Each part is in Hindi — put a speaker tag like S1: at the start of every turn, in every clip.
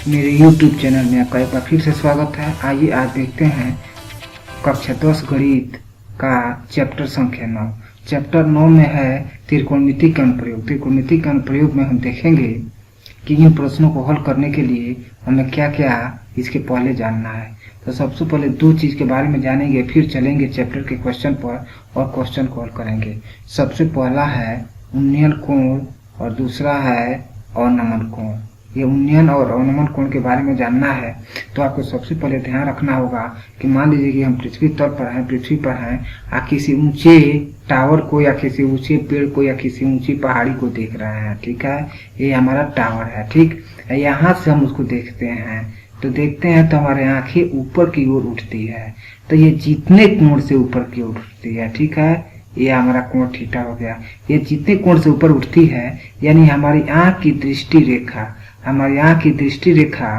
S1: मेरे YouTube चैनल में आपका एक बार फिर से स्वागत है। आइए आज देखते हैं कक्षा 10 गणित का चैप्टर संख्या 9। चैप्टर 9 में है त्रिकोणमिति का अनुप्रयोग। त्रिकोणमिति का अनुप्रयोग में हम देखेंगे कि इन प्रश्नों को हल करने के लिए हमें क्या क्या इसके पहले जानना है। तो सबसे पहले दो चीज के बारे में जानेंगे, फिर चलेंगे चैप्टर के क्वेश्चन पर और क्वेश्चन को हल करेंगे। सबसे पहला है उन्नयन कोण और दूसरा है अवनमन कोण। ये उन्नयन और अवनमन कोण के बारे में जानना है तो आपको सबसे पहले ध्यान रखना होगा कि मान लीजिए कि हम पृथ्वी तल पर हैं, पृथ्वी पर हैं, किसी ऊंचे टावर को या किसी ऊंचे पेड़ को या किसी ऊंची पहाड़ी को देख रहे हैं। ठीक है, ये हमारा टावर है। ठीक, यहाँ से हम उसको देखते हैं तो देखते हैं तो हमारे आंखें ऊपर की ओर उठती है। तो ये जितने कोण से ऊपर की ओर उठती है, ठीक है, ये हमारा कोण थीटा हो गया। ये जितने कोण से ऊपर उठती है यानी हमारी आंख की दृष्टि रेखा, हमारी आंख की दृष्टि रेखा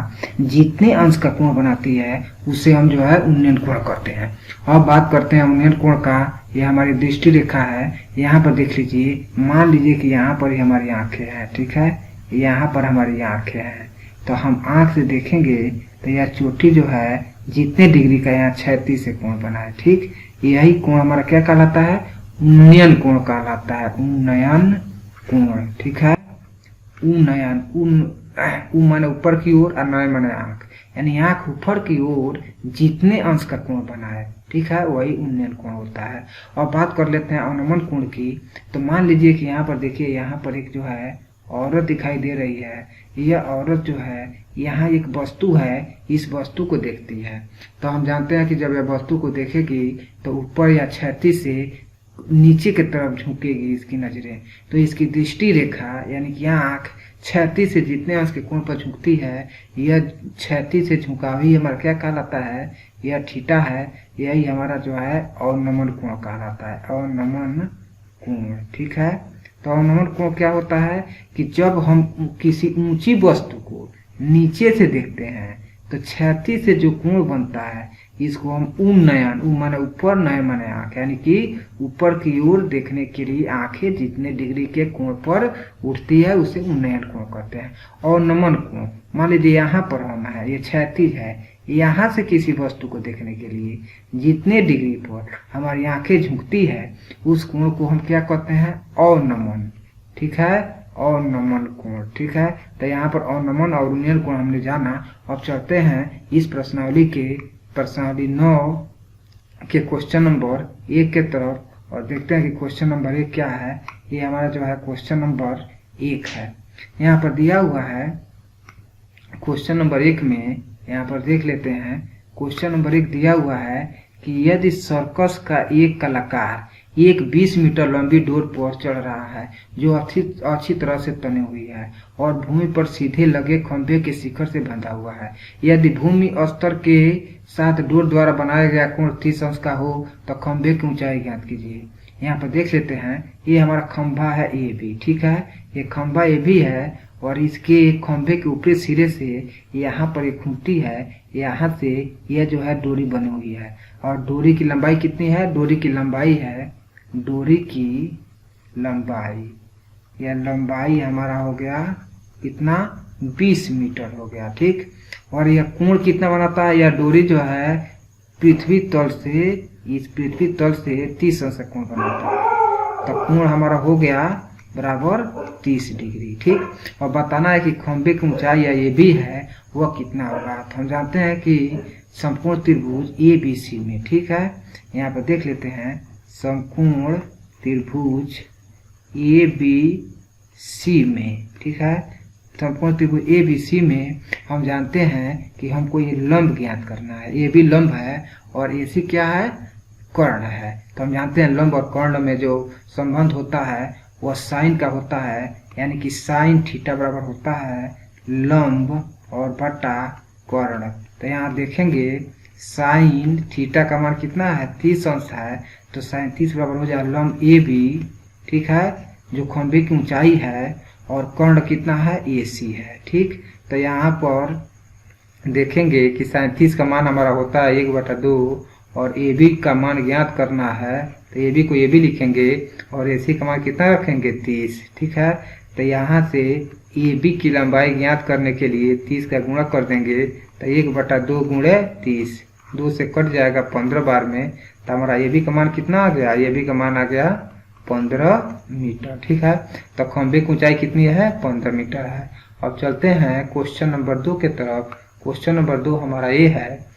S1: जितने अंश का कोण बनाती है उसे हम जो है उन्नयन कोण कहते हैं। अब बात करते हैं उन्नयन कोण का। ये हमारी दृष्टि रेखा है। यहाँ पर देख लीजिए, मान लीजिए कि यहाँ पर ही हमारी आंखें हैं। ठीक है, यहाँ पर हमारी आंखें हैं तो हम आंख से देखेंगे तो यह चोटी जो है जितने डिग्री का यहाँ 36 से कोण बना है। ठीक, यही कोण हमारा क्या कहलाता है? उन्नयन कोण कहलाता है। उन्नयन कोण। ठीक है, उन्नयन, उ माने ऊपर की ओर और नय माने आंख, यानी आंख ऊपर की ओर जितने अंश का कोण बना है, ठीक है, वही उन्नयन कोण होता है। और बात कर लेते हैं अवनमन कोण की। तो मान लीजिए कि यहाँ पर देखिए, यहाँ पर एक जो है औरत दिखाई दे रही है। यह औरत जो है यहाँ एक वस्तु है, इस वस्तु को देखती है। तो हम जानते हैं कि जब यह वस्तु को देखेगी तो ऊपर या क्षैतिज से नीचे की तरफ झुकेगी इसकी नजरें। तो इसकी दृष्टि रेखा यानी कि आंख क्षैतिज से जितने अंश के कोण पर झुकती है, यह क्षैतिज से झुकाव ही हमारा क्या कहलाता है? यह थीटा है। यही हमारा जो है अवनमन कोण कहलाता है। अवनमन कोण। ठीक है, तो अवनमन कोण क्या होता है कि जब हम किसी ऊंची वस्तु को नीचे से देखते हैं तो क्षैतिज से जो कोण बनता है इसको हम उन्नयन, उ माने ऊपर, नय माने आंख, यानी कि ऊपर की ओर देखने के लिए आंखें जितने डिग्री के कोण पर उठती है उसे उन्नयन कोण कहते हैं। और नमन कोण, मान लीजिए यहाँ पर हम है, ये क्षैतिज है, यहाँ से किसी वस्तु को देखने के लिए जितने डिग्री पर हमारी आंखें झुकती है उस कोण को हम क्या कहते हैं? अवनमन। ठीक है, अवनमन कोण। ठीक है, तो यहाँ पर अवनमन और उन्नयन कोण हमने जाना। अब चलते हैं इस प्रश्नावली के प्रश्नावली 9 के क्वेश्चन नंबर 1 के तरफ और देखते हैं कि क्वेश्चन नंबर 1 क्या है। ये हमारा जो है क्वेश्चन नंबर 1 है। यहाँ पर दिया हुआ है क्वेश्चन नंबर 1 में, यहाँ पर देख लेते हैं। क्वेश्चन नंबर 1 दिया हुआ है कि यदि सर्कस का एक कलाकार एक 20 मीटर लंबी डोर पर चढ़ रहा है जो अच्छी तरह से तनी हुई है और भूमि पर सीधे लगे खंभे के शिखर से बंधा हुआ है। यदि भूमि स्तर के साथ डोर द्वारा बनाया गया कोण 30 अंश का हो तो खंभे की ऊंचाई ज्ञात कीजिए। यहाँ पर देख लेते हैं, ये हमारा खंभा है ए बी। ठीक है, ये खंभा ए बी है और इसके खंभे के ऊपरी सिरे से यहाँ पर एक खूंटी है, यहाँ से यह जो है डोरी बनी हुई है। और डोरी की लंबाई कितनी है? डोरी की लंबाई है, डोरी की लंबाई, यह लंबाई हमारा हो गया कितना? 20 मीटर हो गया। ठीक, और यह कोण कितना बनाता है? यह डोरी जो है पृथ्वी तल से, इस पृथ्वी तल से 30 अंश कोण बनाता है। तो कोण हमारा हो गया बराबर 30 डिग्री। ठीक, और बताना है कि खंभे की ऊंचाई या ये भी है वह कितना होगा। तो हम जानते हैं कि समकोण त्रिभुज ए बी सी में, ठीक है, यहाँ पर देख लेते हैं समकोण त्रिभुज ए बी सी में। ठीक है, समकोण त्रिभुज ए बी सी में हम जानते हैं कि हमको ये लंब ज्ञात करना है। ए बी लंब है और ए सी क्या है? कर्ण है। तो हम जानते हैं लंब और कर्ण में जो संबंध होता है वह साइन का होता है, यानी कि साइन थीटा बराबर होता है लंब और बटा कर्ण। तो यहाँ देखेंगे साइन थीटा का मान कितना है? 30 अंश है। तो साइन 30 बराबर हो जाए लंब ए बी, ठीक है, जो खंभे की ऊंचाई है, और कर्ण कितना है? ए सी है। ठीक, तो यहाँ पर देखेंगे कि साइन 30 का मान हमारा होता है 1/2 और ए बी का मान ज्ञात करना है। तो ए बी को ए बी लिखेंगे और ए सी का मान कितना रखेंगे? 30। ठीक है, तो यहाँ से ए बी की लंबाई ज्ञात करने के लिए 30 का गुणा कर देंगे तो 1/2 गुणे 30, 2 से कट जाएगा 15 बार में, तो हमारा ए बी का मान कितना आ गया, ए बी का मान आ गया 15 मीटर। ठीक है, तो खंभे की ऊंचाई कितनी है, 15 मीटर है। अब चलते हैं क्वेश्चन नंबर 2 के तरफ। क्वेश्चन नंबर 2 हमारा ये है,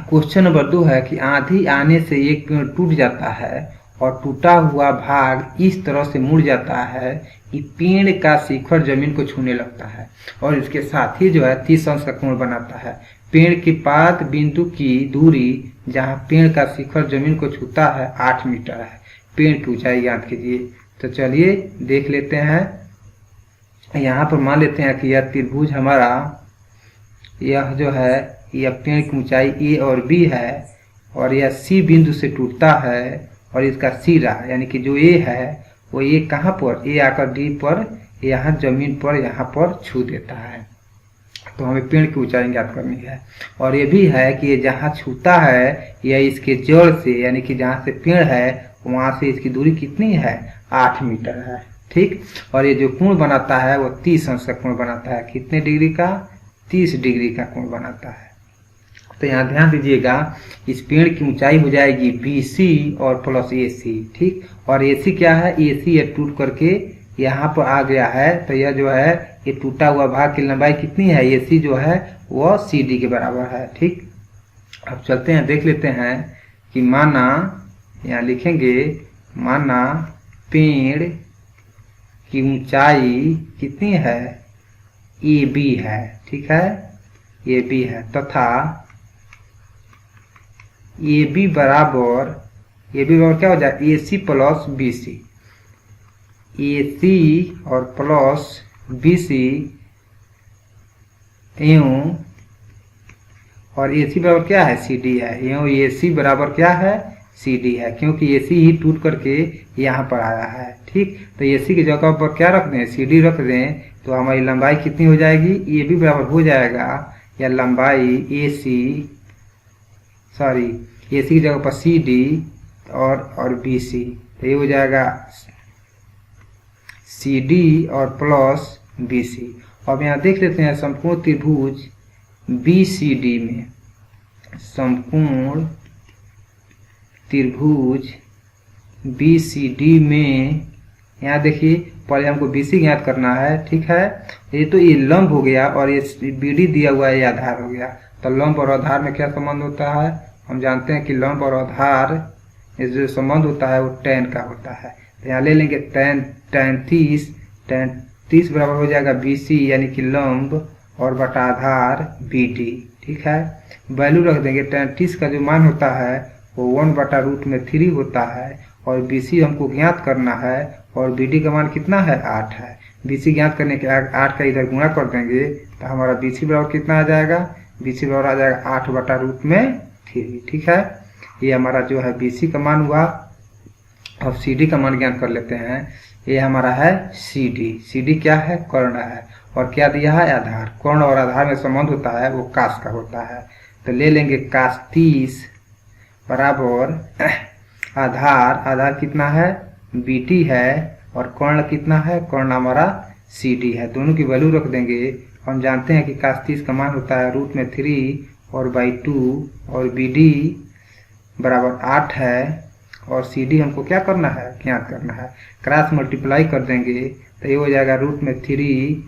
S1: क्वेश्चन नंबर 2 है कि आंधी आने से एक पेड़ टूट जाता है और टूटा हुआ भाग इस तरह से मुड़ जाता है कि पेड़ का शिखर जमीन को छूने लगता है और इसके साथ ही जो है 30 अंश का कोण बनाता है। पेड़ के पाद बिंदु की दूरी जहां पेड़ का शिखर जमीन को छूता है 8 मीटर है। पेड़ की ऊंचाई ज्ञात कीजिए। तो चलिए देख लेते हैं। यहाँ पर मान लेते हैं कि यह त्रिभुज हमारा, यह जो है यह पेड़ की ऊंचाई ए और बी है और यह सी बिंदु से टूटता है और इसका सिरा यानी कि जो ए है वो ये कहाँ पर, ए आकर डी पर यहाँ जमीन पर यहाँ पर छू देता है। तो हमें पेड़ की ऊंचाई ज्ञात करनी है और ये भी है कि ये जहाँ छूता है यह इसके जड़ से यानी कि जहाँ से पेड़ है वहां से इसकी दूरी कितनी है, 8 मीटर है। ठीक, और ये जो कोण बनाता है वो 30 अंश का कोण बनाता है। कितने डिग्री का, 30 डिग्री का कोण बनाता है। तो यहाँ ध्यान दीजिएगा, इस पेड़ की ऊंचाई हो जाएगी BC और प्लस AC। ठीक, और AC क्या है, AC ये टूट करके यहाँ पर आ गया है, तो यह जो है ये टूटा हुआ भाग की लंबाई कितनी है, AC जो है वह CD के बराबर है। ठीक, अब चलते हैं देख लेते हैं कि माना, यहाँ लिखेंगे माना पेड़ की ऊंचाई कितनी है, AB है। ठीक है, AB है तथा AB बराबर क्या हो जाए, AC प्लस BC, AC और प्लस BC एवं और AC बराबर क्या है, CD है। एवं AC बराबर क्या है, CD है, क्योंकि AC ही टूट करके यहाँ पर आया है। ठीक, तो AC की जगह पर क्या रख दें, CD रख दें, तो हमारी लंबाई कितनी हो जाएगी, AB बराबर हो जाएगा या लंबाई AC की जगह पर CD और BC, तो ये हो जाएगा CD और प्लस BC। अब यहाँ देख लेते हैं समकोण त्रिभुज BCD में, समकोण त्रिभुज BCD में यहाँ देखिए पहले हमको BC ज्ञात करना है। ठीक है, ये तो ये लंब हो गया और ये BD दिया हुआ है, ये आधार हो गया। तो लंब और आधार में क्या संबंध होता है, हम जानते हैं कि लंब और आधार ये जो संबंध होता है वो tan का होता है। तो यहाँ ले लेंगे tan 30 बराबर हो जाएगा BC यानी कि लंब और बटा आधार BD। ठीक है, वैल्यू रख देंगे, tan 30 का जो मान होता है वो 1/√3 होता है और BC हमको ज्ञात करना है और BD का मान कितना है, 8 है। BC ज्ञात करने के 8 का इधर गुणा कर देंगे तो हमारा BC बराबर कितना आ जाएगा, BC बराबर आ जाएगा 8/√3। ठीक है, ये हमारा जो है BC का मान हुआ। अब CD का मान ज्ञात कर लेते हैं। ये हमारा है CD क्या है, कर्ण है और क्या दिया है, आधार। कर्ण और आधार में संबंध होता है वो काश का होता है। तो ले लेंगे काश 30 बराबर आधार कितना है, BD है और कर्ण कितना है, कर्ण हमारा CD है। दोनों की वैल्यू रख देंगे। हम जानते हैं कि काश 30 का मान होता है √3 और /2 और BD बराबर 8 है और CD हमको क्या करना है, ज्ञात करना है। क्रॉस मल्टीप्लाई कर देंगे तो ये हो जाएगा √3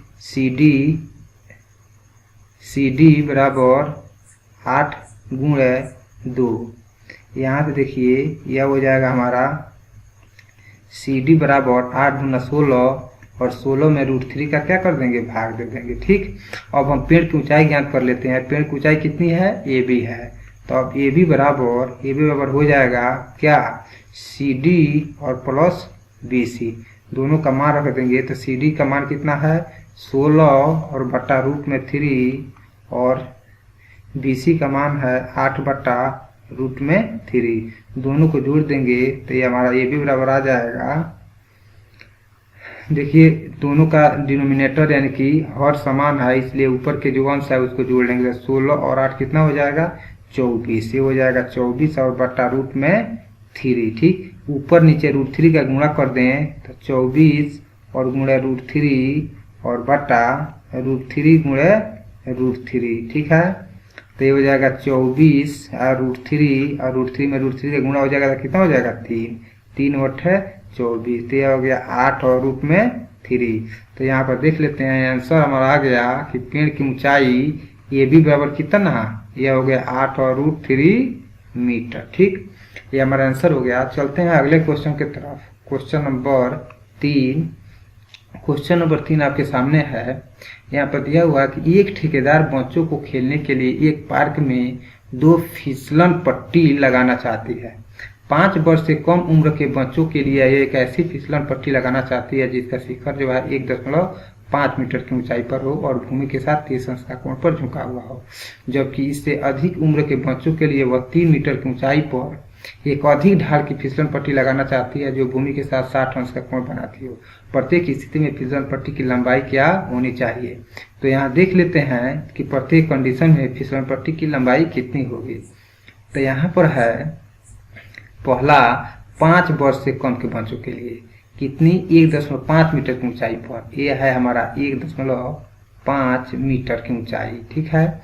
S1: CD बराबर 8 गुणे 2। यहाँ पे देखिए यह हो जाएगा हमारा CD बराबर 8 × 16 और 16 में √3 का क्या कर देंगे, भाग दे देंगे। ठीक, अब हम पेड़ की ऊंचाई ज्ञात कर लेते हैं। पेड़ की ऊंचाई कितनी है, AB है। तो अब AB बराबर हो जाएगा क्या, CD और प्लस BC, दोनों का मान रख देंगे। तो CD का मान कितना है, 16 और बटा √3 और BC का मान है 8/√3। दोनों को जोड़ देंगे तो ये हमारा AB बराबर आ जाएगा। देखिए दोनों का डिनोमिनेटर यानी कि हर समान है, इसलिए ऊपर के जो अंश है उसको जोड़ लेंगे। 16 और 8 कितना हो जाएगा, 24। ये हो जाएगा 24 और बटा √3। ठीक, ऊपर नीचे √3 का गुणा कर दें तो 24 और गुणे √3 और बटा √3 गुणे √3। ठीक है, तो ये हो जाएगा 24 और √3 और √3 में √3 का गुणा हो जाएगा तो कितना हो जाएगा 3, 3 × 8 = 24। तो यह हो गया 8 और रूट में 3। तो यहाँ पर देख लेते हैं आंसर हमारा आ गया कि पेड़ की ऊंचाई ये भी बराबर कितना, यह हो गया 8 और √3 मीटर। ठीक, ये हमारा आंसर हो गया। चलते हैं अगले क्वेश्चन की तरफ। Question number 3। क्वेश्चन नंबर 3 आपके सामने है। यहाँ पर दिया हुआ कि एक ठेकेदार बच्चों को खेलने के लिए एक पार्क में 2 फिसलन पट्टी लगाना चाहती है। 5 वर्ष से कम उम्र के बच्चों के लिए एक ऐसी फिसलन पट्टी लगाना चाहती है जिसका शिखर जो है 1.5 मीटर की ऊंचाई पर हो और भूमि के साथ 30 अंश का कोण पर झुका हुआ हो, जबकि इससे अधिक उम्र के बच्चों के लिए वह 3 मीटर की ऊंचाई पर एक अधिक ढाल की फिसलन पट्टी लगाना चाहती है जो भूमि के साथ 60 अंश का कोण बनाती हो। प्रत्येक स्थिति में फिसलन पट्टी की लंबाई क्या होनी चाहिए। तो यहाँ देख लेते हैं कि प्रत्येक कंडीशन में फिसलन पट्टी की लंबाई कितनी होगी। तो यहाँ पर है पहला 5 वर्ष से कम के बच्चों के लिए कितनी, 1.5 मीटर की ऊंचाई पर। यह है हमारा 1.5 मीटर की ऊंचाई। ठीक है,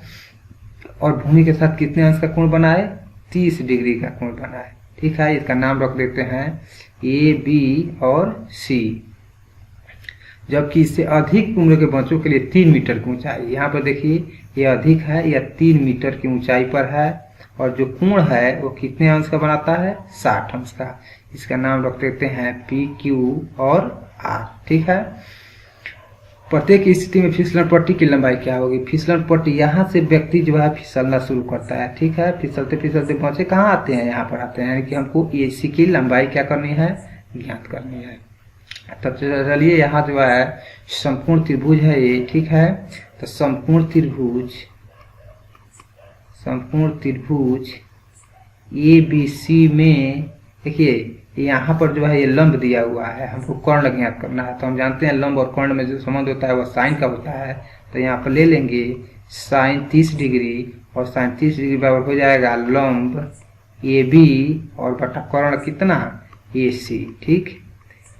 S1: और भूमि के साथ कितने अंश का कोण बनाए, 30 डिग्री का कोण बनाए। ठीक है, इसका नाम रख देते हैं A, B और C। जबकि इससे अधिक उम्र के बच्चों के लिए 3 मीटर की ऊंचाई। यहाँ पर देखिए यह अधिक है, यह 3 मीटर की ऊंचाई पर है और जो कोण है वो कितने अंश का बनाता है, 60 अंश का। इसका नाम रख देते हैं P, Q और R। ठीक है, प्रत्येक स्थिति में फिसलन पट्टी की लंबाई क्या होगी। फिसलन पट्टी यहाँ से व्यक्ति जो है फिसलना शुरू करता है। ठीक है, फिसलते फिसलते बच्चे कहाँ आते हैं, यहाँ पर आते हैं, यानी कि हमको AC की लंबाई क्या करनी है, ज्ञात करनी है। तब चलिए यहाँ जो है संपूर्ण त्रिभुज है ये। ठीक है, तो संपूर्ण त्रिभुज ABC में देखिए यहाँ पर जो है ये लंब दिया हुआ है, हमको कर्ण ज्ञात करना है। तो हम जानते हैं लंब और कर्ण में जो संबंध होता है वह साइन का होता है। तो यहाँ पर ले लेंगे साइन 30 डिग्री और साइन 30 डिग्री बराबर हो जाएगा लंब AB और बटा कर्ण कितना, AC। ठीक,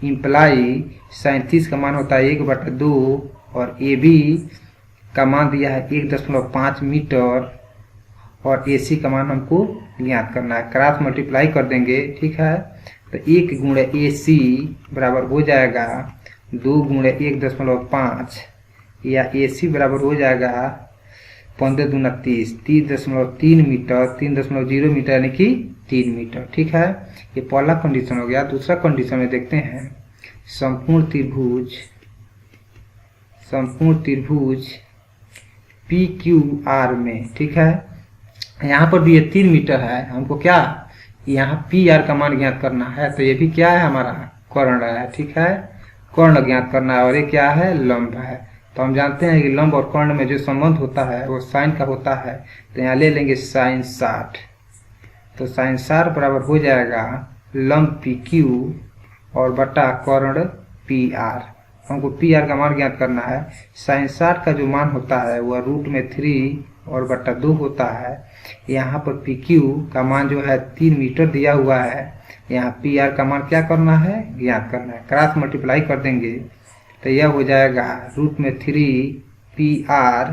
S1: इम्प्लाई साइन 30 का मान होता है 1/2 और AB का मान दिया है 1.5 मीटर और AC का मान हमको ज्ञात करना है। क्रॉस मल्टीप्लाई कर देंगे। ठीक है, तो 1 × AC बराबर हो जाएगा 2 × 1.5 या AC बराबर हो जाएगा 15 दूना 30, 3.3 मीटर, 3.0 मीटर यानी कि 3 मीटर। ठीक है, ये पहला कंडीशन हो गया। दूसरा कंडीशन में देखते हैं संपूर्ण त्रिभुज PQR में। ठीक है, यहाँ पर भी ये 3 मीटर है, हमको क्या यहाँ PR का मान ज्ञात करना है। तो ये भी क्या है हमारा कर्ण है। ठीक है, कर्ण ज्ञात करना है और ये क्या है, लंब है। तो हम जानते हैं कि लंब और कर्ण में जो संबंध होता है वो साइन का होता है। तो यहाँ ले लेंगे साइन 60। तो साइन 60 बराबर हो जाएगा लंब PQ और बटा कर्ण PR। हमको PR का मान ज्ञात करना है। साइन 60 का जो मान होता है वह √3 और बटा 2 होता है। यहाँ पर PQ का मान जो है 3 मीटर दिया हुआ है। यहाँ PR का मान क्या करना है, ज्ञात करना है। क्रॉस मल्टीप्लाई कर देंगे तो यह हो जाएगा √3 PR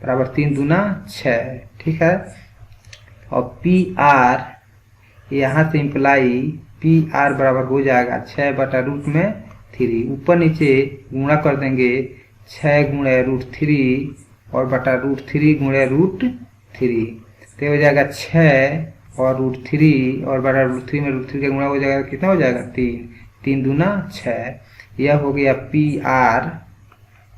S1: बराबर 3 दूना 6। ठीक है, और PR यहाँ से इम्प्लाई PR बराबर हो जाएगा 6/√3। ऊपर नीचे गुणा कर देंगे 6 × √3 और बटा √3 × √3। तो हो जाएगा 6 और √3 और बटा √3 में √3 का गुणा हो जाएगा, कितना हो जाएगा 3, 3 दूना 6। यह हो गया PR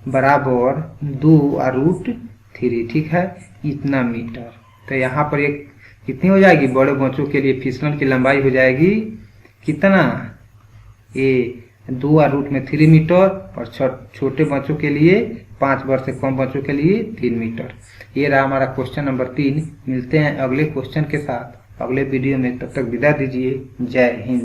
S1: बराबर 2 और √3। ठीक है, इतना मीटर। तो यहाँ पर एक कितनी हो जाएगी, बड़े बच्चों के लिए फिसलन की लंबाई हो जाएगी कितना, ये 2 और √3 मीटर और छोटे बच्चों के लिए 5 वर्ष से कम बच्चों के लिए 3 मीटर। ये रहा हमारा क्वेश्चन नंबर 3। मिलते हैं अगले क्वेश्चन के साथ अगले वीडियो में, तब तक विदा दीजिए। जय हिंद।